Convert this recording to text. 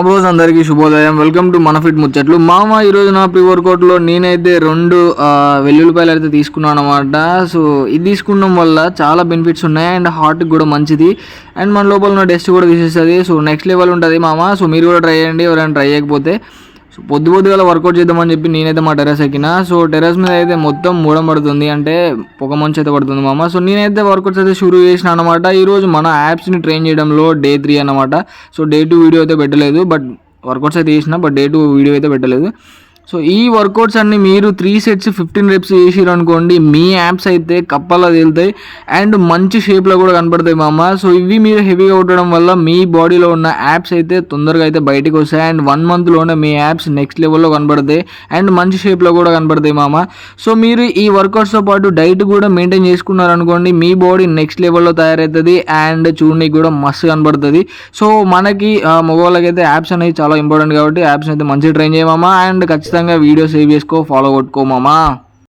Bros అందరికీ శుభోదయం. Welcome to మన ఫిట్ ముచ్చట్లు. మామ ఈరోజు నా ప్రీ వర్కౌట్లో నేనైతే 2 వెల్లుల్లిపాయలు అయితే తీసుకున్నాను అనమాట. సో ఇది తీసుకోవడం వల్ల చాలా బెనిఫిట్స్ ఉన్నాయి అండ్ హార్ట్కి కూడా మంచిది అండ్ మన లోపల ఉన్న డస్ట్ కూడా తీసేస్తుంది. సో నెక్స్ట్ లెవెల్ ఉంటుంది మామ. సో మీరు కూడా ట్రై చేయండి ఎవరైనా ట్రై చేయకపోతే. సో పొద్దుగల వర్కౌట్ చేద్దామని చెప్పి నేనైతే మా టెర్రస్ ఎక్కిన. సో టెర్రస్ మీద అయితే మొత్తం మూడం పడుతుంది, అంటే పొగ మంచు అయితే పడుతుంది మామ. సో నేనైతే వర్కౌట్స్ అయితే షురూ చేసిన అనమాట. ఈరోజు మన యాప్స్ని ట్రైన్ చేయడంలో డే 3 అనమాట. సో డే 2 వీడియో అయితే పెట్టలేదు, బట్ వర్కౌట్స్ అయితే చేసిన, బట్ డే 2 వీడియో అయితే పెట్టలేదు. సో ఈ వర్కౌట్స్ అన్ని మీరు 3 sets 15 reps చేసిరు అనుకోండి, మీ యాప్స్ అయితే కప్పలా తేలుతాయి అండ్ మంచి షేప్లో కూడా కనపడతాయి మామ. సో ఇవి మీరు హెవీగా ఉండడం వల్ల మీ బాడీలో ఉన్న యాప్స్ అయితే తొందరగా అయితే బయటకు వస్తాయి అండ్ 1 monthలోనే మీ యాప్స్ నెక్స్ట్ లెవెల్లో కనపడతాయి అండ్ మంచి షేప్లో కూడా కనపడతాయి మామ. సో మీరు ఈ వర్కౌట్స్తో పాటు డైట్ కూడా మెయింటైన్ చేసుకున్నారనుకోండి, మీ బాడీ నెక్స్ట్ లెవెల్లో తయారవుతుంది అండ్ చూడడానికి కూడా మస్తు కనపడుతుంది. సో మనకి మగవాళ్ళకైతే యాప్స్ అనేది చాలా ఇంపార్టెంట్ కాబట్టి యాప్స్ అయితే మంచిగా ట్రైన్ చేయమామా అండ్ ఖచ్చితంగా వీడియో సేవ్ చేసుకో, ఫాలో కొట్టుకో మామా.